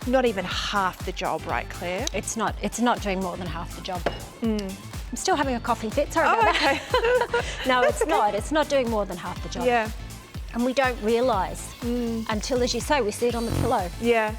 not even half the job, right, Claire? It's not doing more than half the job. I'm still having a coughing fit, sorry about that. No, it's not doing more than half the job. Yeah. And we don't realise until, as you say, we see it on the pillow. Yeah.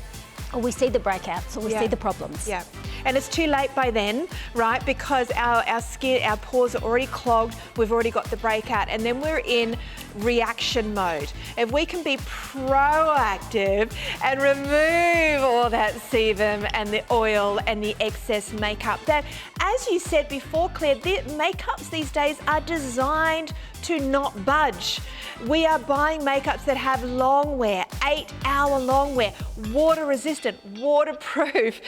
Or we see the breakouts, or we see the problems. Yeah, and it's too late by then, right? Because our skin, our pores are already clogged, we've already got the breakout, and then we're in reaction mode. If we can be proactive and remove all that sebum and the oil and the excess makeup, that, as you said before, Claire, the makeups these days are designed to not budge. We are buying makeups that have long wear, 8-hour long wear, water resistant, waterproof,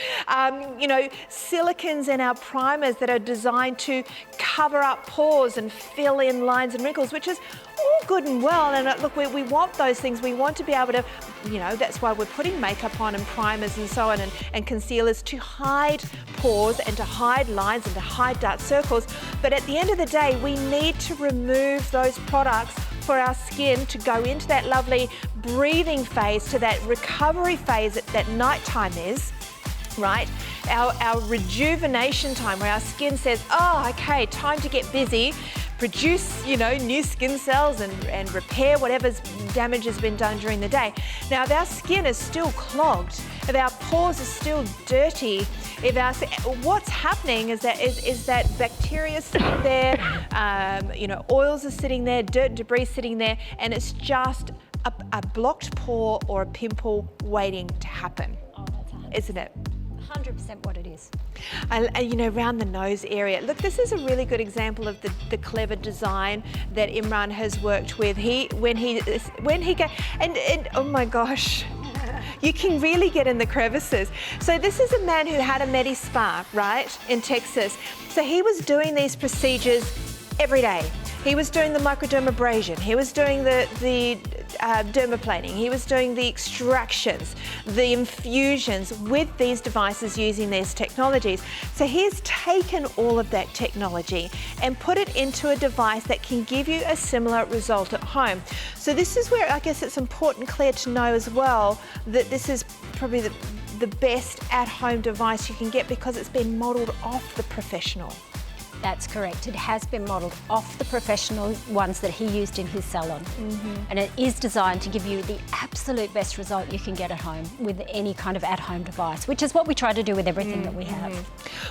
silicons in our primers that are designed to cover up pores and fill in lines and wrinkles, which is all good and well. And look, we want those things. We want to be able to, that's why we're putting makeup on and primers and so on and concealers to hide pores and to hide lines and to hide dark circles. But at the end of the day, we need to remove those products for our skin to go into that lovely breathing phase, to that recovery phase that nighttime is, right? Our rejuvenation time, where our skin says, oh, okay, time to get busy, produce, new skin cells and repair whatever damage has been done during the day. Now, if our skin is still clogged, if our pores are still dirty, what's happening is that bacteria is sitting there, oils are sitting there, dirt, debris sitting there, and it's just a blocked pore or a pimple waiting to happen. Oh, that's 100%. Isn't it? 100% what it is. Around the nose area. Look, this is a really good example of the clever design that Imran has worked with. Oh my gosh. You can really get in the crevices. So this is a man who had a Medi Spa, right, in Texas. So he was doing these procedures every day. He was doing the microdermabrasion. He was doing the dermaplaning. He was doing the extractions, the infusions with these devices using these technologies. So he's taken all of that technology and put it into a device that can give you a similar result at home. So this is where I guess it's important, Claire, to know as well that this is probably the best at-home device you can get because it's been modelled off the professional. That's correct. It has been modelled off the professional ones that he used in his salon. Mm-hmm. And it is designed to give you the absolute best result you can get at home with any kind of at-home device, which is what we try to do with everything that we have.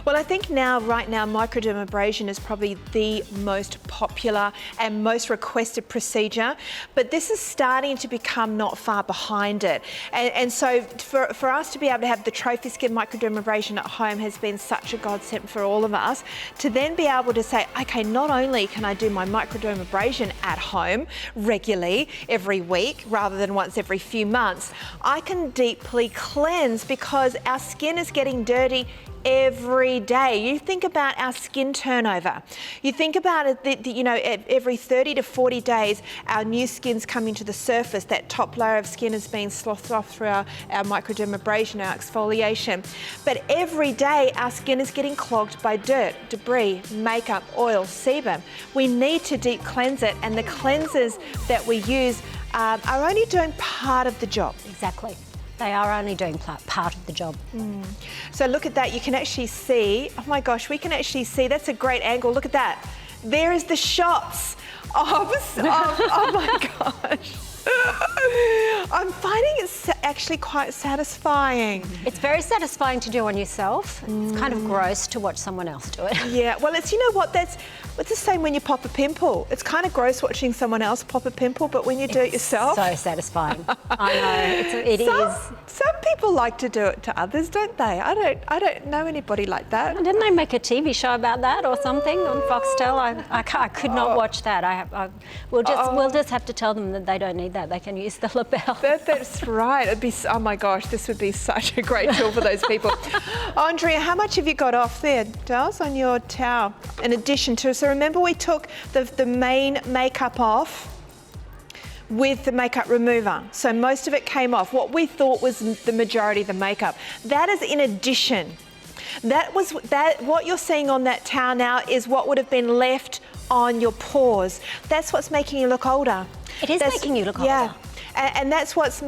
Well, I think right now, microdermabrasion is probably the most popular and most requested procedure, but this is starting to become not far behind it. And so for us to be able to have the trophy skin microdermabrasion at home has been such a godsend for all of us, to then be able to say, okay, not only can I do my microdermabrasion at home regularly every week rather than once every few months, I can deeply cleanse because our skin is getting dirty every day. You think about our skin turnover. You think about it, every 30 to 40 days, our new skin's coming to the surface. That top layer of skin is being slothed off through our microdermabrasion, our exfoliation. But every day, our skin is getting clogged by dirt, debris, makeup, oil, sebum. We need to deep cleanse it, and the cleansers that we use are only doing part of the job. Exactly. They are only doing part of the job. So look at that, you can actually see, oh my gosh, we can actually see, that's a great angle, look at that. There is the shots of oh my gosh. I'm finding it actually quite satisfying. It's very satisfying to do on yourself. It's kind of gross to watch someone else do it. Yeah, well, it's, it's the same when you pop a pimple. It's kind of gross watching someone else pop a pimple, but when you do it yourself... so satisfying. I know, it is. Some people like to do it to others, don't they? I don't know anybody like that. Didn't they make a TV show about that or something on Foxtel? I could not watch that. We'll just have to tell them that they don't need that. They can use the Labelle. That's right. It'd be, oh my gosh, this would be such a great tool for those people. Andrea, how much have you got off there, Dals, on your towel? In addition to, so remember we took the main makeup off with the makeup remover. So most of it came off. What we thought was the majority of the makeup. That is in addition. What you're seeing on that towel now is what would have been left on your pores. That's what's making you look older. It is making you look older. Yeah. And that's what's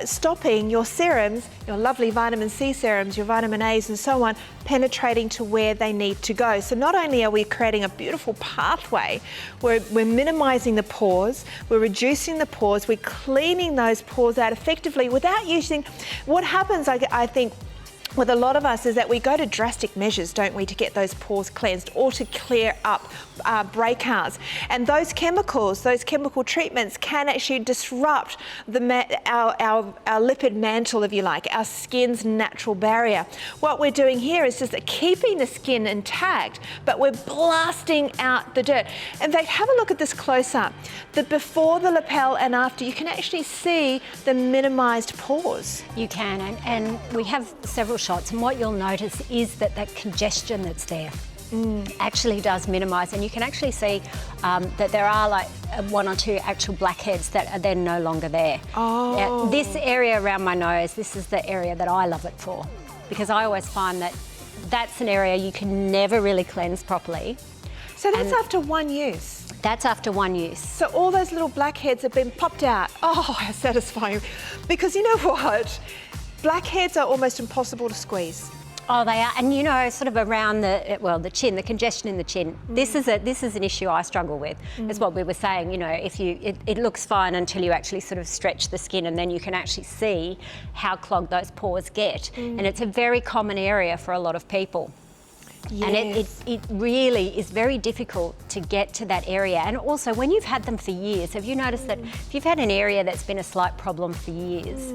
stopping your serums, your lovely vitamin C serums, your vitamin A's and so on, penetrating to where they need to go. So not only are we creating a beautiful pathway, we're minimising the pores, we're reducing the pores, we're cleaning those pores out effectively without using... What happens, I think, with a lot of us is that we go to drastic measures, don't we, to get those pores cleansed or to clear up breakouts. And those chemicals, those chemical treatments can actually disrupt our lipid mantle, if you like, our skin's natural barrier. What we're doing here is just keeping the skin intact, but we're blasting out the dirt. In fact, have a look at this close up. The before the lapel and after, you can actually see the minimized pores. You can, and we have several shots, and what you'll notice is that congestion that's there actually does minimize, and you can actually see that there are like 1 or 2 actual blackheads that are then no longer there. Oh. This area around my nose, this is the area that I love it for, because I always find that that's an area you can never really cleanse properly. So that's after 1 use? That's after 1 use. So all those little blackheads have been popped out. Oh, how satisfying. Because you know what? Blackheads are almost impossible to squeeze. Oh, they are, and you know, sort of around the chin, the congestion in the chin. This is an issue I struggle with. It's what we were saying. You know, if it looks fine until you actually sort of stretch the skin, and then you can actually see how clogged those pores get. And it's a very common area for a lot of people. Yes. And it really is very difficult to get to that area. And also, when you've had them for years, have you noticed that if you've had an area that's been a slight problem for years,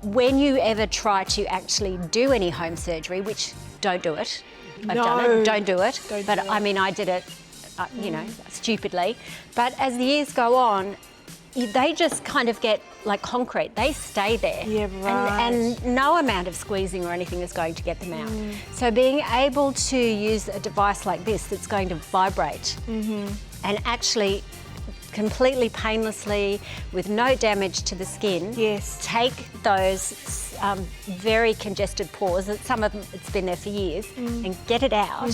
when you ever try to actually do any home surgery, which don't do it, I've done it, don't do it. But I mean, I did it, you know, stupidly. But as the years go on, they just kind of get like concrete. They stay there. Yeah, right. And no amount of squeezing or anything is going to get them out. So being able to use a device like this that's going to vibrate and actually completely painlessly, with no damage to the skin, take those very congested pores, that some of them it's been there for years, and get it out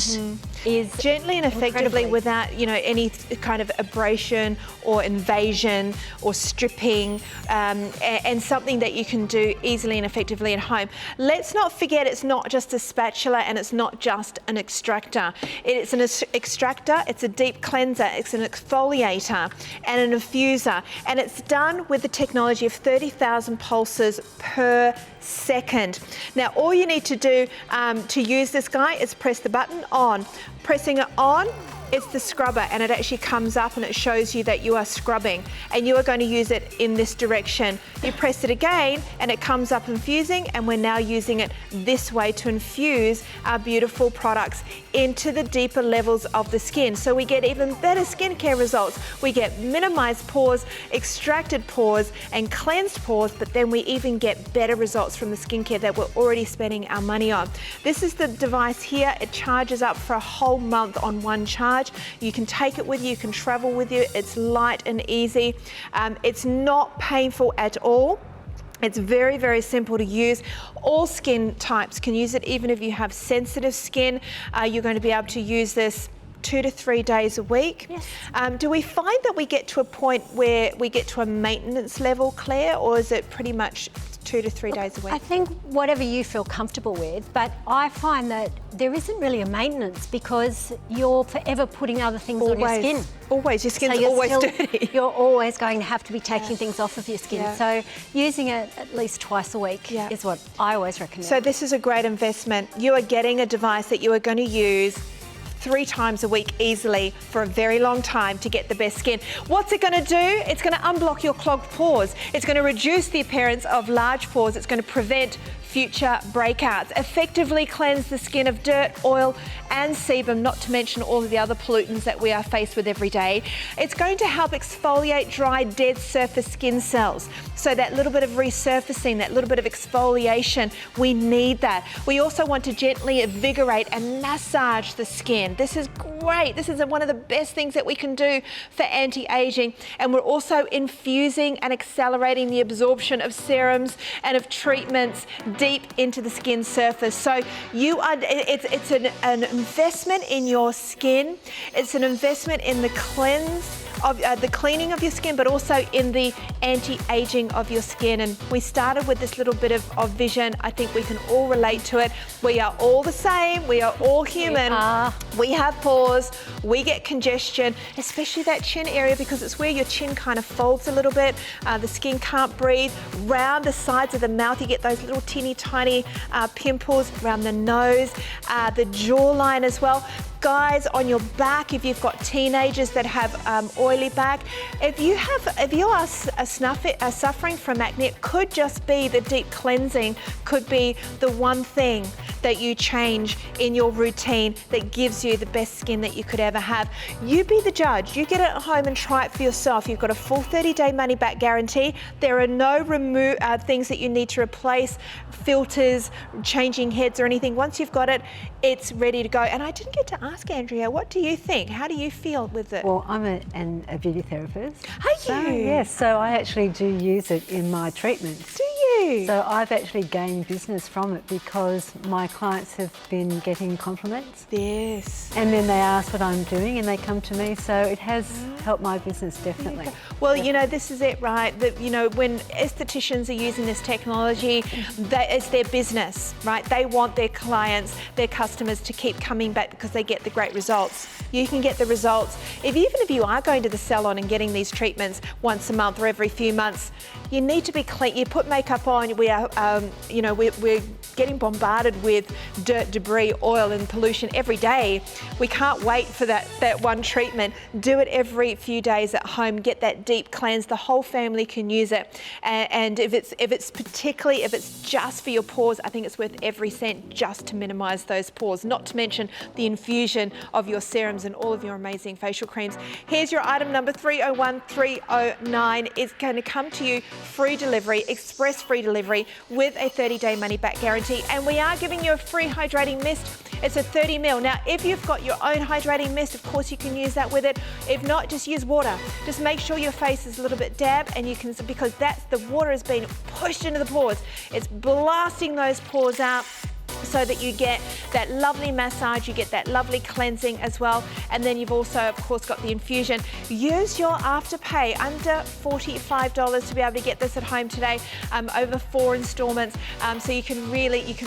is gently and effectively, without, you know, any kind of abrasion or invasion or stripping, and something that you can do easily and effectively at home. Let's not forget, it's not just a spatula and it's not just an extractor. It's an extractor, it's a deep cleanser, it's an exfoliator and an infuser, and it's done with the technology of 30,000 pulses per second. Now, all you need to do to use this guy is press the button on. Pressing it on, it's the scrubber, and it actually comes up and it shows you that you are scrubbing, and you are going to use it in this direction. You press it again and it comes up infusing, and we're now using it this way to infuse our beautiful products into the deeper levels of the skin. So we get even better skincare results. We get minimized pores, extracted pores and cleansed pores, but then we even get better results from the skincare that we're already spending our money on. This is the device here. It charges up for a whole month on one charge. You can take it with you, you can travel with you. It's light and easy. It's not painful at all. It's very, very simple to use. All skin types can use it, even if you have sensitive skin. You're going to be able to use this 2 to 3 days a week. Yes. Do we find that we get to a point where we get to a maintenance level, Claire, or is it pretty much 2 to 3 days a week? I think whatever you feel comfortable with, but I find that there isn't really a maintenance, because you're forever putting other things on your skin. Always, your skin's always dirty. You're always going to have to be taking things off of your skin. So using it at least twice a week is what I always recommend. So this is a great investment. You are getting a device that you are going to use 3 times a week easily for a very long time to get the best skin. What's it going to do? It's going to unblock your clogged pores. It's going to reduce the appearance of large pores. It's going to prevent future breakouts, effectively cleanse the skin of dirt, oil and sebum, not to mention all of the other pollutants that we are faced with every day. It's going to help exfoliate dry, dead surface skin cells. So that little bit of resurfacing, that little bit of exfoliation, we need that. We also want to gently invigorate and massage the skin. This is great. This is one of the best things that we can do for anti-aging. And we're also infusing and accelerating the absorption of serums and of treatments deep into the skin surface. So it's an investment in your skin. It's an investment in the cleanse of the cleaning of your skin, but also in the anti-aging of your skin. And we started with this little bit of vision. I think we can all relate to it. We are all the same. We are all human. We have pores. We get congestion, especially that chin area, because it's where your chin kind of folds a little bit. The skin can't breathe. Round the sides of the mouth, you get those little teeny tiny pimples around the nose, the jawline as well. guys, on your back, if you've got teenagers that have oily back, if you are suffering from acne, it could just be the deep cleansing, could be the one thing that you change in your routine that gives you the best skin that you could ever have. You be the judge. You get it at home and try it for yourself. You've got a full 30-day money-back guarantee. There are no things that you need to replace, filters, changing heads or anything. Once you've got it, it's ready to go. And I didn't get to ask Andrea, what do you think? How do you feel with it? Well, I'm a beauty therapist. Are you? Yes, so I actually do use it in my treatments. Do you? So I've actually gained business from it because my clients have been getting compliments. Yes. And then they ask what I'm doing and they come to me, so it has helped my business definitely. Well, you know, this is it, right? That, you know, when estheticians are using this technology, it's their business, right? They want their clients, their customers to keep coming back because they get the great results. You can get the results. Even if you are going to the salon and getting these treatments once a month or every few months, you need to be clean. You put makeup on, we are, you know, we're getting bombarded with dirt, debris, oil and pollution every day. We can't wait for that one treatment. Do it every few days at home, get that deep cleanse. The whole family can use it. And if it's just for your pores, I think it's worth every cent just to minimize those pores, not to mention the infusion of your serums and all of your amazing facial creams. Here's your item number 301309. It's going to come to you free delivery, express free delivery with a 30-day money-back guarantee. And we are giving you a free hydrating mist. It's a 30 ml. Now, if you've got your own hydrating mist, of course you can use that with it. If not, just use water. Just make sure your face is a little bit damp, and you can, because the water is being pushed into the pores. It's blasting those pores out, so that you get that lovely massage, you get that lovely cleansing as well. And then you've also, of course, got the infusion. Use your Afterpay, under $45 to be able to get this at home today, over 4 installments. So you can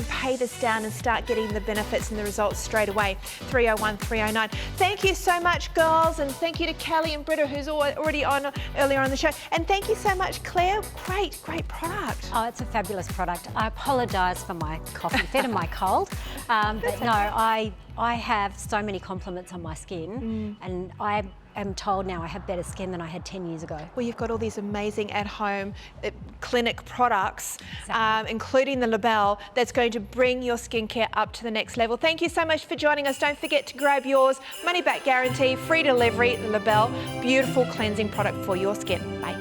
pay this down and start getting the benefits and the results straight away. 301309. Thank you so much, girls, and thank you to Kelly and Britta, who's already on earlier on the show. And thank you so much, Claire. Great product. Oh, it's a fabulous product. I apologise for my coffee fit and my cold, but no, I have so many compliments on my skin, and I am told now I have better skin than I had 10 years ago. Well, you've got all these amazing at-home clinic products, including the Labelle, that's going to bring your skincare up to the next level. Thank you so much for joining us. Don't forget to grab yours. Money back guarantee, free delivery, Labelle, beautiful cleansing product for your skin. Bye.